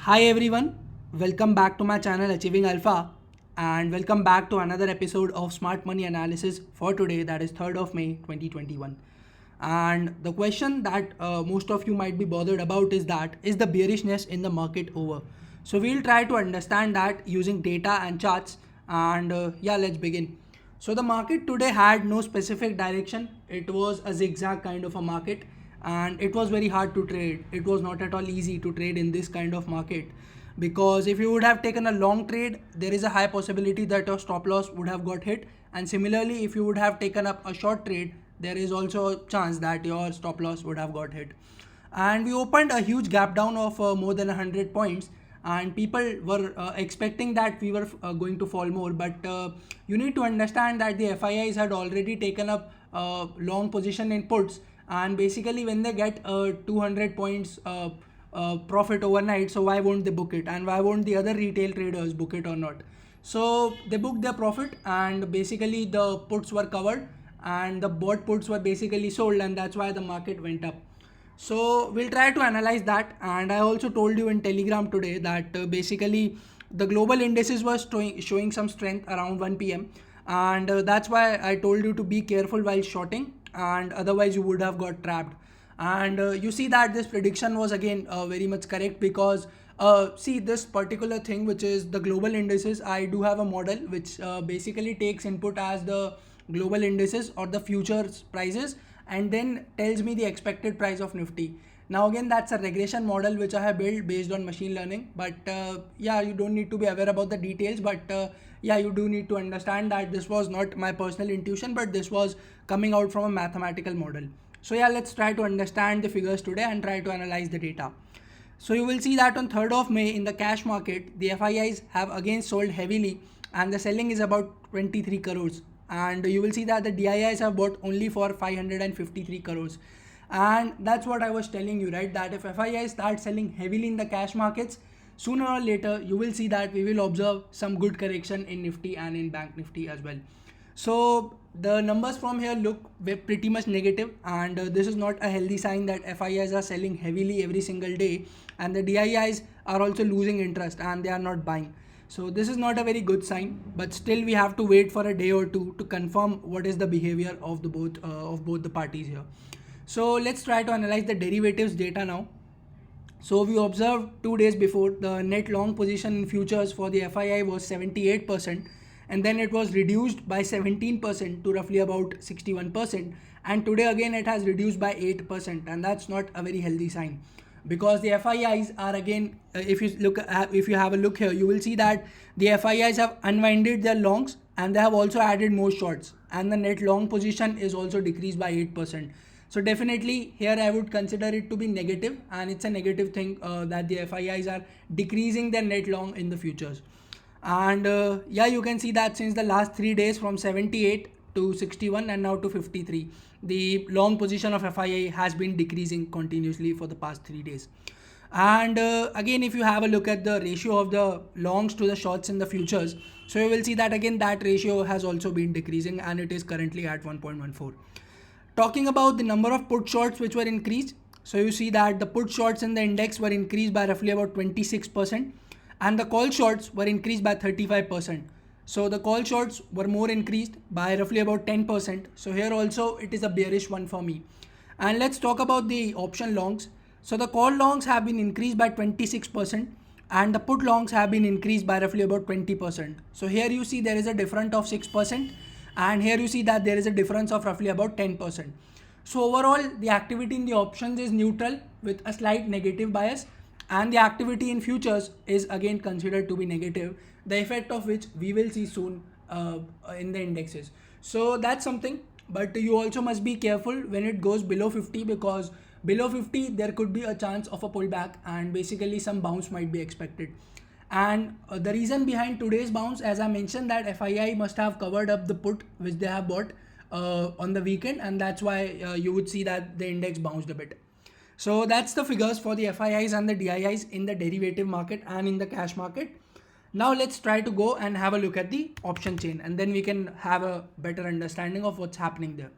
Hi everyone, welcome back to my channel Achieving Alpha and welcome back to another episode of Smart Money Analysis for today, that is 3rd of May 2021. And the question that most of you might be bothered about is that is the bearishness in the market over? So we'll try to understand that using data and charts and let's begin. So the market today had no specific direction. It was a zigzag kind of a market and it was very hard to trade. It was not at all easy to trade in this kind of market because if you would have taken a long trade, there is a high possibility that your stop loss would have got hit. And similarly, if you would have taken up a short trade, there is also a chance that your stop loss would have got hit. And we opened a huge gap down of more than 100 points, and people were expecting that we were going to fall more, but you need to understand that the FIIs had already taken up long position in puts, and basically when they get 200 points profit overnight, so why won't they book it, and why won't the other retail traders book it or not? So they booked their profit, and basically the puts were covered and the bought puts were basically sold, and that's why the market went up. So we'll try to analyze that. And I also told you in Telegram today that basically the global indices were showing some strength around 1 p.m. And that's why I told you to be careful while shorting, and otherwise you would have got trapped. And you see that this prediction was again very much correct because see this particular thing, which is the global indices. I do have a model which basically takes input as the global indices or the futures prices and then tells me the expected price of Nifty. Now again, that's a regression model which I have built based on machine learning, but you don't need to be aware about the details, but you do need to understand that this was not my personal intuition, but this was coming out from a mathematical model. So let's try to understand the figures today and try to analyze the data. So you will see that on 3rd of May in the cash market, the FIIs have again sold heavily and the selling is about 23 crores. And you will see that the DIIs have bought only for 553 crores. And that's what I was telling you, right? That if FIIs start selling heavily in the cash markets, sooner or later you will see that we will observe some good correction in Nifty and in Bank Nifty as well. So the numbers from here look pretty much negative, and this is not a healthy sign that FIIs are selling heavily every single day, and the DIIs are also losing interest and they are not buying. So this is not a very good sign, but still we have to wait for a day or two to confirm what is the behavior of the both the parties here. So let's try to analyze the derivatives data now. So we observed 2 days before the net long position in futures for the FII was 78%, and then it was reduced by 17% to roughly about 61%, and today again it has reduced by 8%, and that's not a very healthy sign because the FIIs are again if you have a look here, you will see that the FIIs have unwinded their longs and they have also added more shorts, and the net long position is also decreased by 8%. So definitely here I would consider it to be negative, and it's a negative thing that the FIIs are decreasing their net long in the futures. And you can see that since the last 3 days from 78 to 61 and now to 53, the long position of FII has been decreasing continuously for the past 3 days. And again, if you have a look at the ratio of the longs to the shorts in the futures, so you will see that again that ratio has also been decreasing and it is currently at 1.14. Talking about the number of put shorts which were increased, so you see that the put shorts in the index were increased by roughly about 26%, and the call shorts were increased by 35%. So the call shorts were more increased by roughly about 10%. So here also it is a bearish one for me. And let's talk about the option longs. So the call longs have been increased by 26%, and the put longs have been increased by roughly about 20%. So here you see there is a difference of 6%, and here you see that there is a difference of roughly about 10%. So overall the activity in the options is neutral with a slight negative bias, and the activity in futures is again considered to be negative, the effect of which we will see soon in the indexes. So that's something, but you also must be careful when it goes below 50, because below 50 there could be a chance of a pullback and basically some bounce might be expected. And the reason behind today's bounce, as I mentioned, that FII must have covered up the put which they have bought on the weekend, and that's why you would see that the index bounced a bit. So that's the figures for the FIIs and the DIIs in the derivative market and in the cash market. Now let's try to go and have a look at the option chain, and then we can have a better understanding of what's happening there.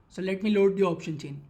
So let me load the option chain.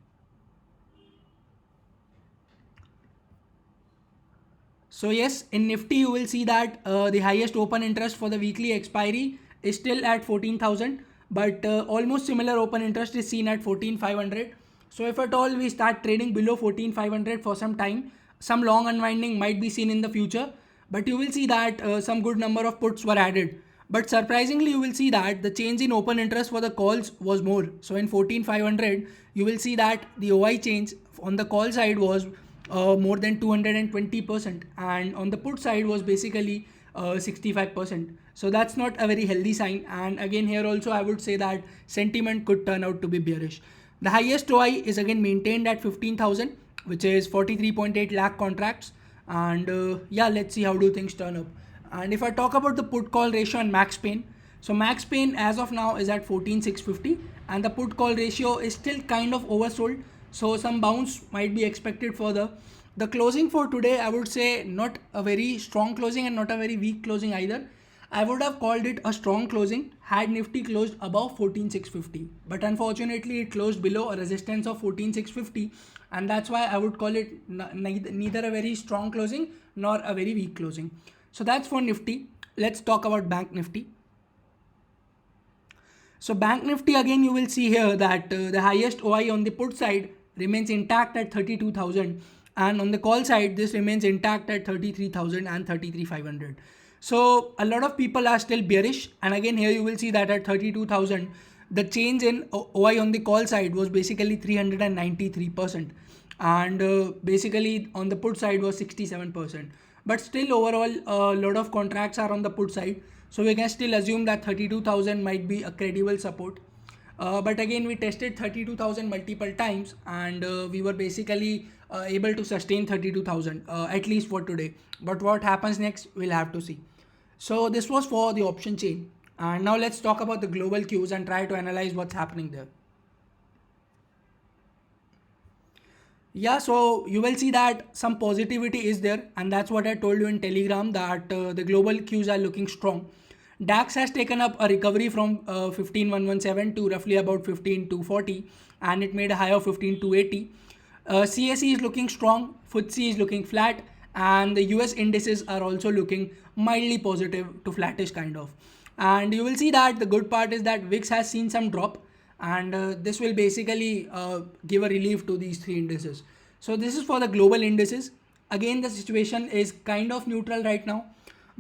So yes, in Nifty you will see that the highest open interest for the weekly expiry is still at 14,000, but almost similar open interest is seen at 14,500. So if at all we start trading below 14,500 for some time, some long unwinding might be seen in the future, but you will see that some good number of puts were added. But surprisingly, you will see that the change in open interest for the calls was more. So in 14,500, you will see that the OI change on the call side was more than 220%, and on the put side was basically 65%. So that's not a very healthy sign. And again, here also I would say that sentiment could turn out to be bearish. The highest OI is again maintained at 15,000, which is 43.8 lakh contracts. And yeah, let's see how do things turn up. And if I talk about the put call ratio and max pain, so max pain as of now is at 14,650, and the put call ratio is still kind of oversold. So some bounce might be expected further. The closing for today, I would say not a very strong closing and not a very weak closing either. I would have called it a strong closing had Nifty closed above 14,650. But unfortunately, it closed below a resistance of 14,650. And that's why I would call it neither a very strong closing nor a very weak closing. So that's for Nifty. Let's talk about Bank Nifty. So Bank Nifty, again you will see here that the highest OI on the put side remains intact at 32,000, and on the call side this remains intact at 33,000 and 33,500. So a lot of people are still bearish, and again here you will see that at 32,000 the change in OI on the call side was basically 393%, and basically on the put side was 67%. But still overall a lot of contracts are on the put side, so we can still assume that 32,000 might be a credible support. But again, we tested 32,000 multiple times, and we were basically able to sustain 32,000 at least for today. But what happens next, we'll have to see. So this was for the option chain, and now let's talk about the global cues and try to analyze what's happening there. Yeah, so you will see that some positivity is there, and that's what I told you in Telegram, that the global cues are looking strong. DAX has taken up a recovery from 15,117 to roughly about 15,240, and it made a high of 15,280. CSE is looking strong, FTSE is looking flat, and the US indices are also looking mildly positive to flattish kind of. And you will see that the good part is that VIX has seen some drop, and this will basically give a relief to these three indices. So this is for the global indices. Again, the situation is kind of neutral right now,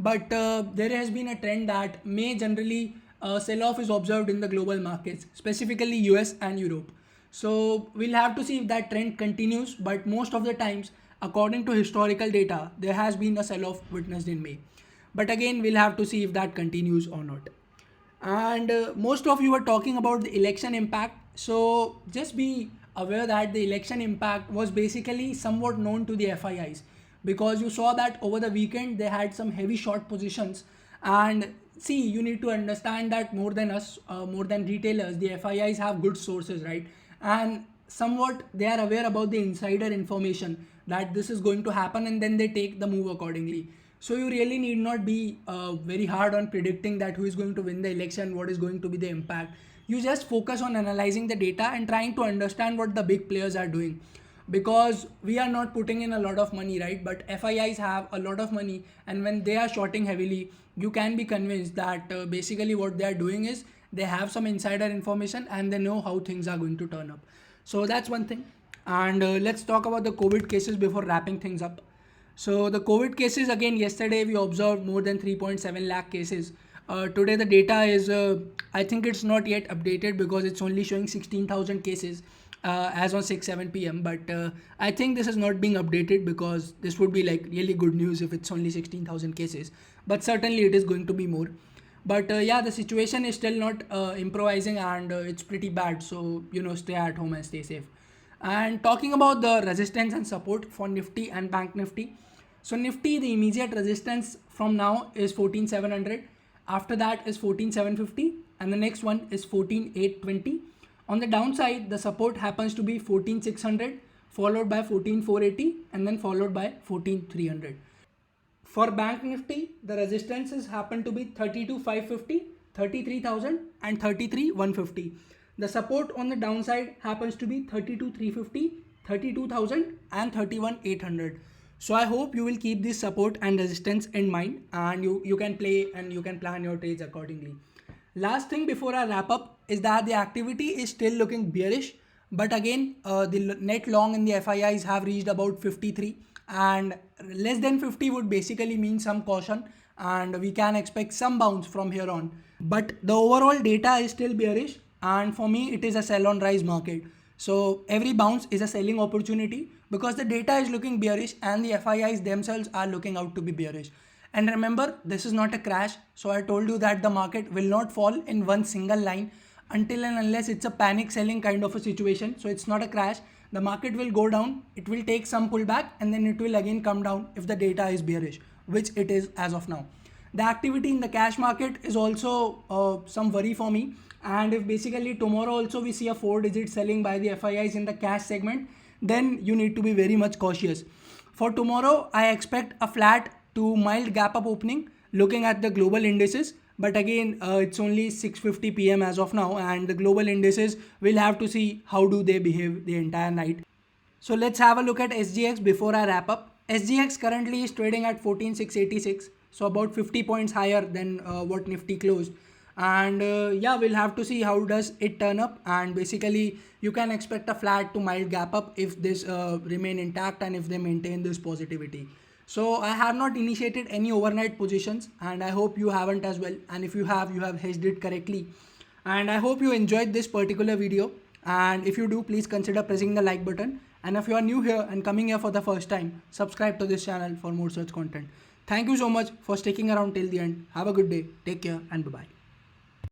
but there has been a trend that may generally sell-off is observed in the global markets, specifically US and Europe. So we'll have to see if that trend continues, but most of the times, according to historical data, there has been a sell-off witnessed in May. But again, we'll have to see if that continues or not. And most of you were talking about the election impact. So just be aware that the election impact was basically somewhat known to the FIIs, because you saw that over the weekend they had some heavy short positions. And see, you need to understand that more than us, more than retailers, the FIIs have good sources, right? And somewhat they are aware about the insider information that this is going to happen, and then they take the move accordingly. So you really need not be very hard on predicting that who is going to win the election, what is going to be the impact. You just focus on analyzing the data and trying to understand what the big players are doing, because we are not putting in a lot of money, right? But FIIs have a lot of money, and when they are shorting heavily, you can be convinced that basically what they are doing is they have some insider information and they know how things are going to turn up. So that's one thing. And let's talk about the COVID cases before wrapping things up. So the COVID cases, again, yesterday we observed more than 3.7 lakh cases. Today the data is, I think it's not yet updated because it's only showing 16,000 cases as on 6-7 p.m. But I think this is not being updated, because this would be like really good news if it's only 16,000 cases. But certainly it is going to be more. But yeah, the situation is still not improvising, and it's pretty bad. So, stay at home and stay safe. And talking about the resistance and support for Nifty and Bank Nifty. So Nifty, the immediate resistance from now is 14,700. After that is 14,750, and the next one is 14,820. On the downside, the support happens to be 14,600, followed by 14,480, and then followed by 14,300. For Bank Nifty, the resistances happen to be 32,550, 33,000, and 33,150. The support on the downside happens to be 32,350, 32,000, and 31,800. So I hope you will keep this support and resistance in mind, and you can play and you can plan your trades accordingly. Last thing before I wrap up is that the activity is still looking bearish, but again, the net long in the FIIs have reached about 53, and less than 50 would basically mean some caution, and we can expect some bounce from here on. But the overall data is still bearish, and for me, it is a sell on rise market. So every bounce is a selling opportunity because the data is looking bearish and the FIIs themselves are looking out to be bearish. And remember, this is not a crash. So I told you that the market will not fall in one single line until and unless it's a panic selling kind of a situation. So it's not a crash. The market will go down, it will take some pullback, and then it will again come down if the data is bearish, which it is as of now. The activity in the cash market is also some worry for me. And if basically tomorrow also we see a 4-digit selling by the FIIs in the cash segment, then you need to be very much cautious. For tomorrow, I expect a flat to mild gap up opening looking at the global indices. But again, it's only 6:50 p.m. as of now, and the global indices will have to see how do they behave the entire night. So let's have a look at SGX before I wrap up. SGX currently is trading at 14,686, so about 50 points higher than what Nifty closed. And yeah, we'll have to see how does it turn up. And basically, you can expect a flat to mild gap up if this remain intact and if they maintain this positivity. So I have not initiated any overnight positions, and I hope you haven't as well. And if you have hedged it correctly. And I hope you enjoyed this particular video. And if you do, please consider pressing the like button. And if you are new here and coming here for the first time, subscribe to this channel for more such content. Thank you so much for sticking around till the end. Have a good day. Take care and bye-bye.